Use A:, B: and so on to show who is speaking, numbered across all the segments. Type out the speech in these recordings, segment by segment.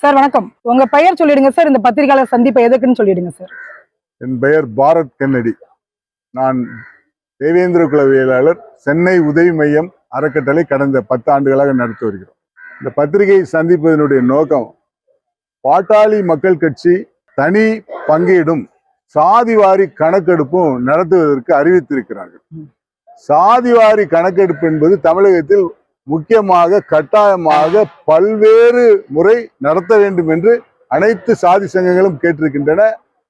A: Sir வணக்கம். உங்க பெயர் சொல்லிடுங்க சார். இந்த பத்திரிகையாளர் சந்திப்பை எதுக்குன்னு சொல்லிடுங்க சார்.
B: என் பெயர் பாரத் கென்னடி. நான் தேவேந்திர குலவியலாளர், சென்னை உதவி மையம் அறக்கட்டளை கடந்த 10 ஆண்டுகளாக நடத்தி வருகிறோம். இந்த பத்திரிகை சந்திப்பதனுடைய நோக்கம், பாட்டாளி மக்கள் கட்சி தனி பங்கீடும் சாதிவாரி கணக்கெடுப்பும் நடத்துவதற்கு அறிவித்திருக்கிறார்கள். சாதிவாரி கணக்கெடுப்பு என்பது தமிழகத்தில் முக்கியமாக கட்டாயமாக பல்வேறு முறை நடத்த வேண்டும் என்று அனைத்து சாதி சங்கங்களும் கேட்டிருக்கின்றன,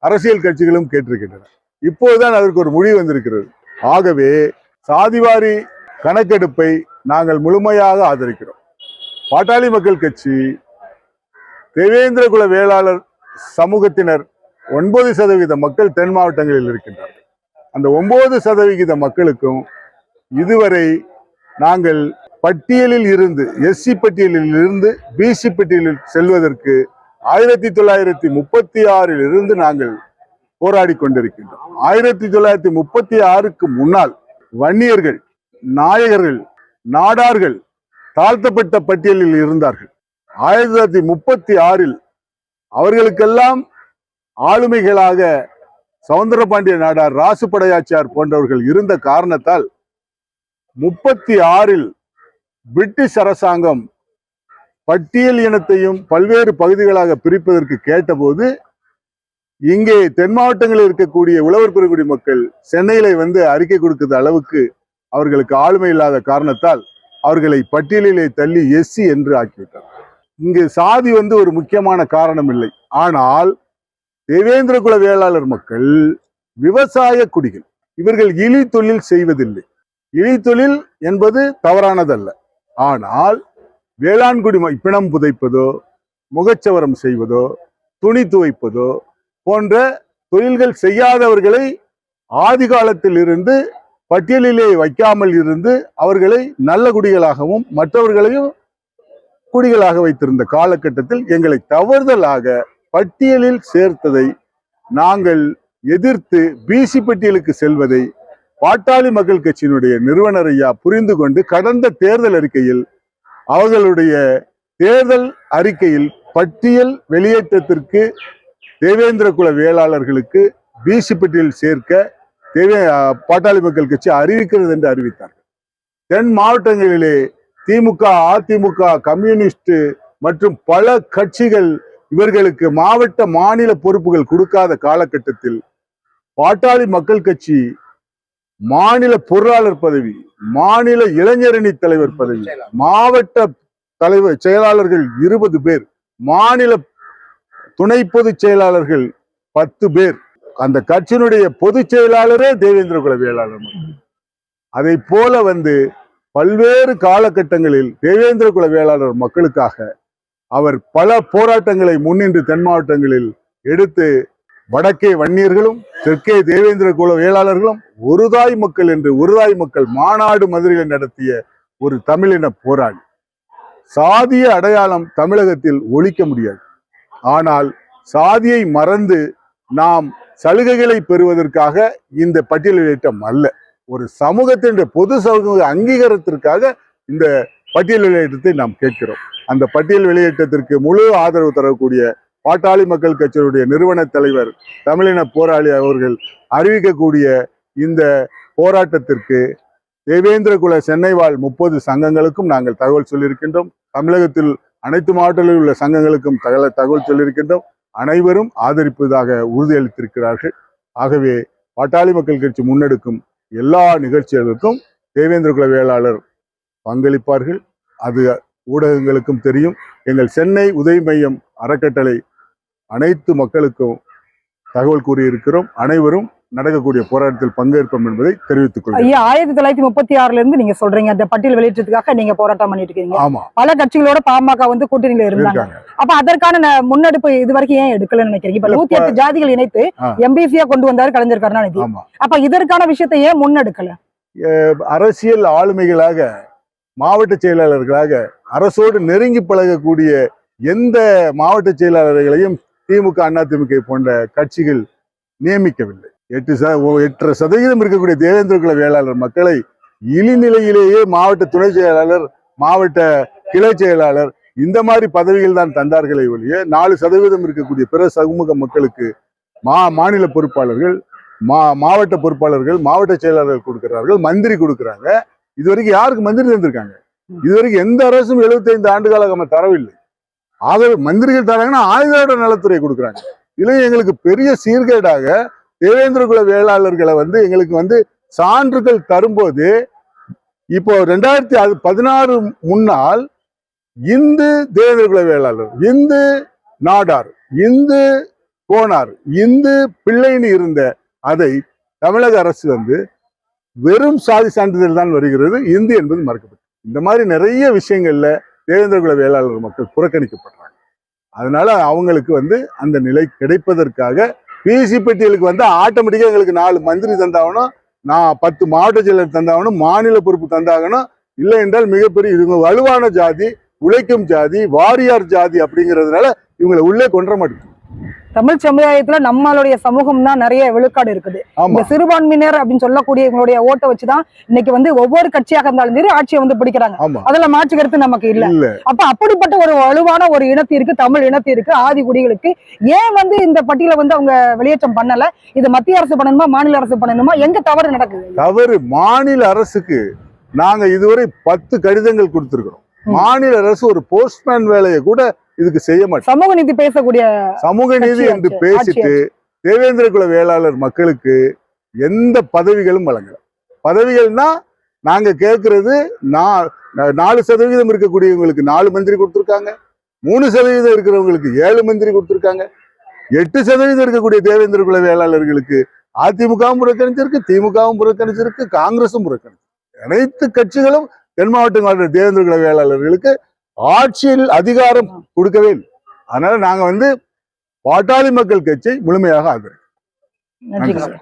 B: அரசியல் கட்சிகளும் கேட்டிருக்கின்றன. இப்போதுதான் அதற்கு ஒரு முடிவு வந்திருக்கிறது. ஆகவே சாதிவாரி கணக்கெடுப்பை நாங்கள் முழுமையாக ஆதரிக்கிறோம். பாட்டாளி மக்கள் கட்சி தேவேந்திர குல வேளாளர் சமூகத்தினர் 9% மக்கள் தென் மாவட்டங்களில் இருக்கின்றார்கள். அந்த 9% மக்களுக்கும் இதுவரை நாங்கள் பட்டியலில் இருந்து எஸ்சி பட்டியலில் இருந்து பிசி பட்டியலில் செல்வதற்கு 1936 இருந்து நாங்கள் போராடி கொண்டிருக்கின்றோம். 1936க்கு முன்னால் வன்னியர்கள், நாயகர்கள், நாடார்கள் தாழ்த்தப்பட்ட பட்டியலில் இருந்தார்கள். 1936 அவர்களுக்கெல்லாம் ஆளுமைகளாக சவுந்தரபாண்டிய நாடார், ராசுப்படையாச்சியார் போன்றவர்கள் இருந்த காரணத்தால் 36 பிரிட்டிஷ் அரசாங்கம் பட்டியல் இனத்தையும் பல்வேறு பகுதிகளாக பிரிப்பதற்கு கேட்டபோது, இங்கே தென் மாவட்டங்களில் இருக்கக்கூடிய உழவர் பெருங்குடி மக்கள் சென்னையில வந்து அறிக்கை கொடுக்கிற அளவுக்கு அவர்களுக்கு ஆளுமை இல்லாத காரணத்தால் அவர்களை பட்டியலிலே தள்ளி எஸ்சி என்று ஆக்கிவிட்டார். இங்கு சாதி ஒரு முக்கியமான காரணம் இல்லை. ஆனால் தேவேந்திர குல வேளாளர் மக்கள் விவசாய குடிகள். இவர்கள் இழி தொழில் செய்வதில்லை. இழி தொழில் என்பது தவறானதல்ல. ஆனால் வேளாண்குடி பிணம் புதைப்பதோ, முகச்சவரம் செய்வதோ, துணி துவைப்பதோ போன்ற தொழில்கள் செய்யாதவர்களை ஆதி காலத்தில் இருந்து பட்டியலிலே வைக்காமல் இருந்து அவர்களை நல்ல குடிகளாகவும் மற்றவர்களையும் குடிகளாக வைத்திருந்த காலகட்டத்தில் எங்களை தவறுதலாக பட்டியலில் சேர்த்ததை நாங்கள் எதிர்த்து பிசி பட்டியலுக்கு செல்வதை பாட்டாளி மக்கள் கட்சியினுடைய நிறுவனர் ஐயா புரிந்து கொண்டு கடந்த தேர்தல் அறிக்கையில், அவர்களுடைய தேர்தல் அறிக்கையில் பட்டியல் வெளியேற்றத்திற்கு தேவேந்திர குல வேளாளர்களுக்கு பிசி பட்டியல் சேர்க்க பாட்டாளி மக்கள் கட்சி அறிவிக்கிறது என்று அறிவித்தார்கள். தென் மாவட்டங்களிலே திமுக, அதிமுக, கம்யூனிஸ்ட் மற்றும் பல கட்சிகள் இவர்களுக்கு மாவட்ட மாநில பொறுப்புகள் கொடுக்காத காலகட்டத்தில் பாட்டாளி மக்கள் கட்சி மாநில பொருளாளர் பதவி, மாநில இளைஞரணி தலைவர் பதவி, மாவட்ட தலைவர் செயலாளர்கள் 20 பேர், மாநில துணை பொதுச் செயலாளர்கள் 10 பேர். அந்த கட்சியினுடைய பொதுச் செயலாளரே தேவேந்திர குல வேளாளர். அதை போல பல்வேறு காலகட்டங்களில் தேவேந்திர குல வேளாளர் மக்களுக்காக அவர் பல போராட்டங்களை முன்னின்று தென் மாவட்டங்களில் எடுத்து, வடக்கே வன்னியர்களும் தெற்கே தேவேந்திர குல வேளாளர்களும் ஒருதாய் மக்கள் என்று ஒருதாய் மக்கள் மாநாடு மதுரையில் நடத்திய ஒரு தமிழின போராளி. சாதிய அடையாளம் தமிழகத்தில் ஒழிக்க முடியாது. ஆனால் சாதியை மறந்து நாம் சலுகைகளை பெறுவதற்காக இந்த பட்டியல் வெளியேற்றம் அல்ல. ஒரு சமூகத்தின் பொது சமூக அங்கீகாரத்திற்காக இந்த பட்டியல் வெளியேற்றத்தை நாம் கேட்கிறோம். அந்த பட்டியல் வெளியேற்றத்திற்கு முழு ஆதரவு தரக்கூடிய பாட்டாளி மக்கள் கட்சியினுடைய நிறுவன தலைவர், தமிழின போராளி அவர்கள் அறிவிக்கக்கூடிய இந்த போராட்டத்திற்கு தேவேந்திர குல சென்னை வாழ் 30 சங்கங்களுக்கும் நாங்கள் தகவல் சொல்லியிருக்கின்றோம். தமிழகத்தில் அனைத்து மாவட்டங்களில் உள்ள சங்கங்களுக்கும் தகவல் சொல்லியிருக்கின்றோம். அனைவரும் ஆதரிப்பதாக உறுதியளித்திருக்கிறார்கள். ஆகவே பாட்டாளி மக்கள் கட்சி முன்னெடுக்கும் எல்லா நிகழ்ச்சிகளுக்கும் தேவேந்திர குல வேளாளர் பங்களிப்பார்கள். அது ஊடகங்களுக்கும் தெரியும். எங்கள் சென்னை உதவி மையம் அறக்கட்டளை அனைத்து மக்களுக்கும் தகவல் கூறியிருக்கிறோம். அனைவரும் நடக்கக்கூடிய போராட்டத்தில் பங்கேற்போம் என்பதை தெரிவித்துக் கொள்கிறேன்.
A: ஐயா, 1936 இருந்து நீங்க சொல்றீங்க அந்த பட்டியல் வெளியேற்றத்துக்காக நீங்க போராட்டம் பண்ணிட்டு இருக்கீங்க.
B: ஆமா,
A: பல கட்சிகளோட பாமக கூட்டணியில இருந்தாங்க. அப்ப அதற்கான முன்னெடுப்பு இது வரைக்கும் ஏன் எடுக்கலன்னு நினைக்கிறீங்க? இப்ப 108 ஜாதிகள் இணைத்து எம்பிசியா கொண்டு வந்தாரு கலைஞர் கருணாநிதி. அப்ப இதற்கான விஷயத்தை ஏன் முன்னெடுக்கல?
B: அரசியல் ஆளுமைகளாக, மாவட்ட செயலாளர்களாக அரசோடு நெருங்கி பழகக்கூடிய எந்த மாவட்ட செயலாளர்களையும் திமுக, அதிமுக போன்ற கட்சிகள் நியமிக்கவில்லை. 8% இருக்கக்கூடிய தேவேந்திர குல வேளாளர் மக்களை இழிநிலையிலேயே மாவட்ட துணை செயலாளர், மாவட்ட கிளை செயலாளர் இந்த மாதிரி பதவிகள் தான் தந்தார்களே ஒழிய 4% இருக்கக்கூடிய பிற சமூக மக்களுக்கு மாநில பொறுப்பாளர்கள், மாவட்ட பொறுப்பாளர்கள், மாவட்ட செயலாளர்கள் கொடுக்கிறார்கள், மந்திரி கொடுக்குறாங்க. இதுவரைக்கும் யாருக்கு மந்திரி தந்திருக்காங்க? இதுவரைக்கும் எந்த அரசும் 75 ஆண்டு காலம் தரவில்லை. ஆகவே மந்திரிகள் தராங்கன்னா ஆயுத நலத்துறை கொடுக்குறாங்க. இதுல எங்களுக்கு பெரிய சீர்கேடாக தேவேந்திர குல வேளாளர்களை எங்களுக்கு சான்றுகள் தரும்போது, இப்போ 2016 முன்னால் இந்து தேவேந்திர குல வேளாளர், இந்து நாடார், இந்து கோனார், இந்து பிள்ளைன்னு இருந்த அதை தமிழக அரசு வெறும் சாதி சான்றிதழ் தான் வருகிறது, இந்து என்பது மறுக்கப்பட்டது. இந்த மாதிரி நிறைய விஷயங்கள்ல தேவேந்திர குல வேளாளர் மக்கள் புறக்கணிக்கப்படுறாங்க. அதனால அவங்களுக்கு அந்த நிலை கிடைப்பதற்காக பிசி பட்டியலுக்கு ஆட்டோமேட்டிக்கா எங்களுக்கு 4 மந்திரி தந்தாகணும், 10 மாவட்ட செயலர் தந்தாகணும், மாநில பொறுப்பு தந்தாகணும். இல்லை என்றால் மிகப்பெரிய இவங்க வலுவான ஜாதி, உழைக்கும் ஜாதி, வாரியார் ஜாதி அப்படிங்கிறதுனால இவங்களை உள்ளே கொன்ற மாட்டேங்குது.
A: தமிழ் சமுதாயத்துல நம்மளுடைய சமூகம் தான் நிறைய விழுக்காடு இருக்குது. இந்த சிறுபான்மையினர் அப்படின்னு சொல்லக்கூடிய இவங்களுடைய ஓட்டை வச்சுதான் இன்னைக்கு ஒவ்வொரு கட்சியாக இருந்தாலும் சரி ஆட்சியை பிடிக்கிறாங்க. அதுல மாற்று கருத்து நமக்கு இல்ல. அப்ப அப்படிப்பட்ட ஒரு வலுவான ஒரு இனத்திற்கு, தமிழ் இனத்திற்கு, ஆதி குடிகளுக்கு ஏன் இந்த பட்டியலை அவங்க வெளியேற்றம் பண்ணல? இது மத்திய அரசு பண்ணணுமா, மாநில அரசு பண்ணணுமா? எங்க தவறு நடக்குது?
B: தவறு மாநில அரசுக்கு. நாங்க இதுவரை 10 கடிதங்கள் கொடுத்திருக்கிறோம். மாநில அரசு ஒரு போஸ்ட்மேன் வேலையை கூட இதுக்கு செய்ய மாட்டேன்.
A: சமூக நீதி பேசக்கூடிய,
B: சமூக நீதி என்று பேசிட்டு தேவேந்திர குல வேளாளர் மக்களுக்கு எந்த பதவிகளும் வழங்கல. பதவிகள்னா நாங்க கேட்கறது 4% இருக்கக்கூடியவங்களுக்கு 4 மந்திரி கொடுத்திருக்காங்க, 3% இருக்கிறவங்களுக்கு 7 மந்திரி கொடுத்திருக்காங்க, 8% இருக்கக்கூடிய தேவேந்திர குல வேளாளர்களுக்கு அதிமுகவும் புறக்கணிச்சிருக்கு, திமுகவும் புறக்கணிச்சிருக்கு, காங்கிரசும் புறக்கணிச்சிருக்கு. அனைத்து கட்சிகளும் தென் மாவட்ட தேவேந்திர குல வேளாளர்களுக்கு ஆட்சியில் அதிகாரம் கொடுக்கவே இல்லை. அதனால நாங்க பாட்டாளி மக்கள் கட்சி முழுமையாக ஆதரிக்கிறோம்.
A: நன்றி.